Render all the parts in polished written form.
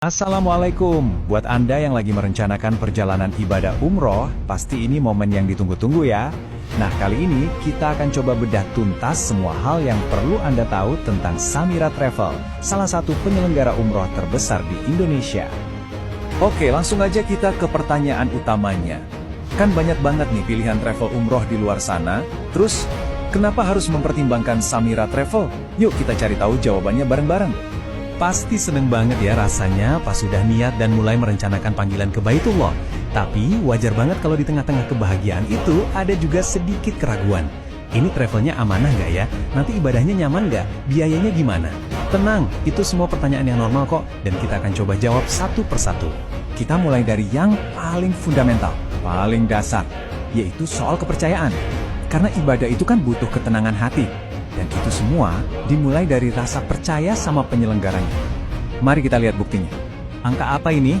Assalamualaikum. Buat Anda yang lagi merencanakan perjalanan ibadah umroh, pasti ini momen yang ditunggu-tunggu ya. Nah, kali ini kita akan coba bedah tuntas semua hal yang perlu Anda tahu tentang Samira Travel, salah satu penyelenggara umroh terbesar di Indonesia. Oke, langsung aja kita ke pertanyaan utamanya. Kan banyak banget nih pilihan travel umroh di luar sana, terus kenapa harus mempertimbangkan Samira Travel? Yuk kita cari tahu jawabannya bareng-bareng. Pasti seneng banget ya rasanya pas sudah niat dan mulai merencanakan panggilan ke Baitullah. Tapi wajar banget kalau di tengah-tengah kebahagiaan itu ada juga sedikit keraguan. Ini travelnya amanah nggak ya? Nanti ibadahnya nyaman nggak? Biayanya gimana? Tenang, itu semua pertanyaan yang normal kok. Dan kita akan coba jawab satu persatu. Kita mulai dari yang paling fundamental, paling dasar, yaitu soal kepercayaan. Karena ibadah itu kan butuh ketenangan hati. Dan itu semua dimulai dari rasa percaya sama penyelenggaranya. Mari kita lihat buktinya. Angka apa ini?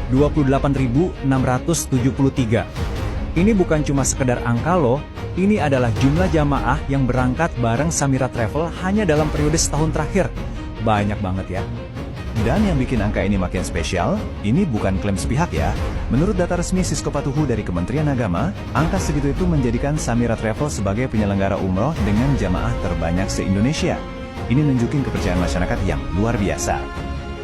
28.673. Ini bukan cuma sekedar angka loh, ini adalah jumlah jamaah yang berangkat bareng Samira Travel hanya dalam periode setahun terakhir. Banyak banget ya. Dan yang bikin angka ini makin spesial, ini bukan klaim sepihak ya. Menurut data resmi Siskopatuhu dari Kementerian Agama, angka segitu itu menjadikan Samira Travel sebagai penyelenggara umroh dengan jamaah terbanyak se-Indonesia. Ini nunjukin kepercayaan masyarakat yang luar biasa.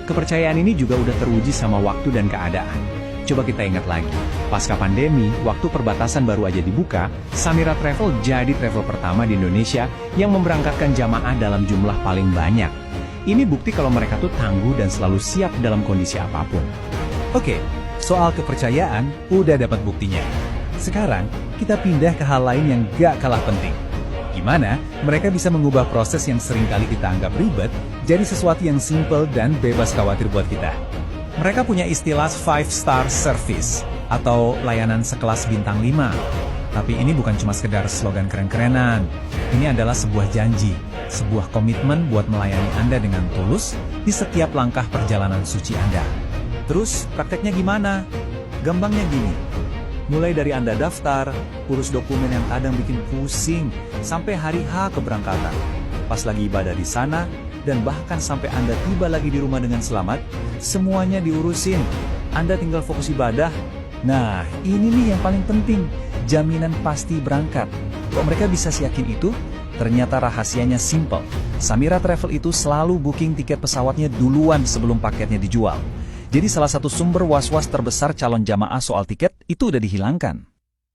Kepercayaan ini juga udah teruji sama waktu dan keadaan. Coba kita ingat lagi, pasca pandemi, waktu perbatasan baru aja dibuka, Samira Travel jadi travel pertama di Indonesia yang memberangkatkan jamaah dalam jumlah paling banyak. Ini bukti kalau mereka tuh tangguh dan selalu siap dalam kondisi apapun. Oke, soal kepercayaan udah dapat buktinya. Sekarang, kita pindah ke hal lain yang gak kalah penting. Gimana mereka bisa mengubah proses yang seringkali kita anggap ribet jadi sesuatu yang simple dan bebas khawatir buat kita. Mereka punya istilah 5-star service atau layanan sekelas bintang 5. Tapi ini bukan cuma sekedar slogan keren-kerenan. Ini adalah sebuah janji, sebuah komitmen buat melayani Anda dengan tulus di setiap langkah perjalanan suci Anda. Terus, prakteknya gimana? Gampangnya gini. Mulai dari Anda daftar, urus dokumen yang kadang bikin pusing, sampai hari H keberangkatan. Pas lagi ibadah di sana, dan bahkan sampai Anda tiba lagi di rumah dengan selamat, semuanya diurusin. Anda tinggal fokus ibadah. Nah, ini nih yang paling penting. Jaminan pasti berangkat. Kok mereka bisa yakin itu? Ternyata rahasianya simple. Samira Travel itu selalu booking tiket pesawatnya duluan sebelum paketnya dijual. Jadi salah satu sumber was-was terbesar calon jamaah soal tiket itu udah dihilangkan.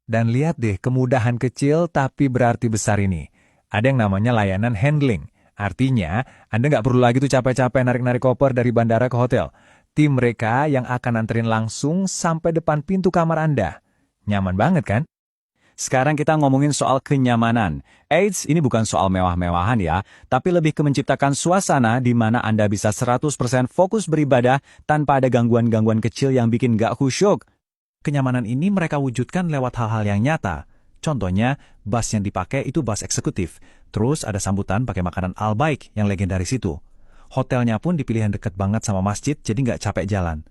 Dan lihat deh kemudahan kecil tapi berarti besar ini. Ada yang namanya layanan handling. Artinya, Anda nggak perlu lagi tuh capek-capek narik-narik koper dari bandara ke hotel. Tim mereka yang akan anterin langsung sampai depan pintu kamar Anda. Nyaman banget kan? Sekarang kita ngomongin soal kenyamanan. Eits, ini bukan soal mewah-mewahan ya, tapi lebih ke menciptakan suasana di mana Anda bisa 100% fokus beribadah tanpa ada gangguan-gangguan kecil yang bikin gak khusyuk. Kenyamanan ini mereka wujudkan lewat hal-hal yang nyata. Contohnya, bus yang dipakai itu bus eksekutif. Terus ada sambutan pakai makanan Al-Baik yang legendaris itu. Hotelnya pun dipilih yang dekat banget sama masjid, jadi nggak capek jalan.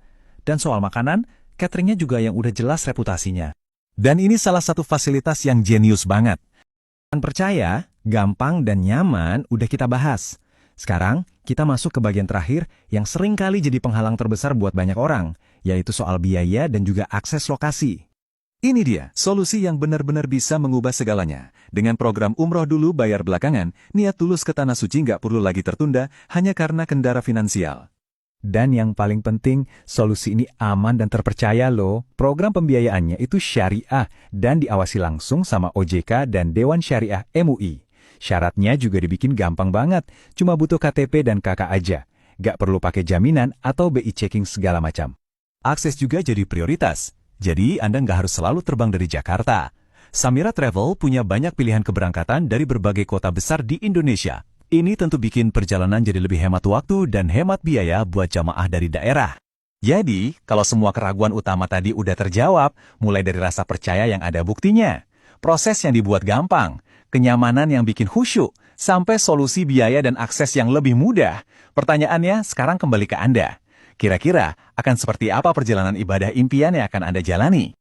Dan soal makanan, cateringnya juga yang udah jelas reputasinya. Dan ini salah satu fasilitas yang jenius banget. Dan percaya, gampang dan nyaman udah kita bahas. Sekarang, kita masuk ke bagian terakhir yang sering kali jadi penghalang terbesar buat banyak orang, yaitu soal biaya dan juga akses lokasi. Ini dia, solusi yang benar-benar bisa mengubah segalanya. Dengan program umroh dulu bayar belakangan, niat tulus ke Tanah Suci nggak perlu lagi tertunda hanya karena kendala finansial. Dan yang paling penting, solusi ini aman dan terpercaya loh. Program pembiayaannya itu syariah dan diawasi langsung sama OJK dan Dewan Syariah MUI. Syaratnya juga dibikin gampang banget, cuma butuh KTP dan KK aja. Gak perlu pakai jaminan atau BI checking segala macam. Akses juga jadi prioritas, jadi Anda nggak harus selalu terbang dari Jakarta. Samira Travel punya banyak pilihan keberangkatan dari berbagai kota besar di Indonesia. Ini tentu bikin perjalanan jadi lebih hemat waktu dan hemat biaya buat jamaah dari daerah. Jadi, kalau semua keraguan utama tadi udah terjawab, mulai dari rasa percaya yang ada buktinya, proses yang dibuat gampang, kenyamanan yang bikin khusyuk, sampai solusi biaya dan akses yang lebih mudah. Pertanyaannya sekarang kembali ke Anda. Kira-kira akan seperti apa perjalanan ibadah impian yang akan Anda jalani?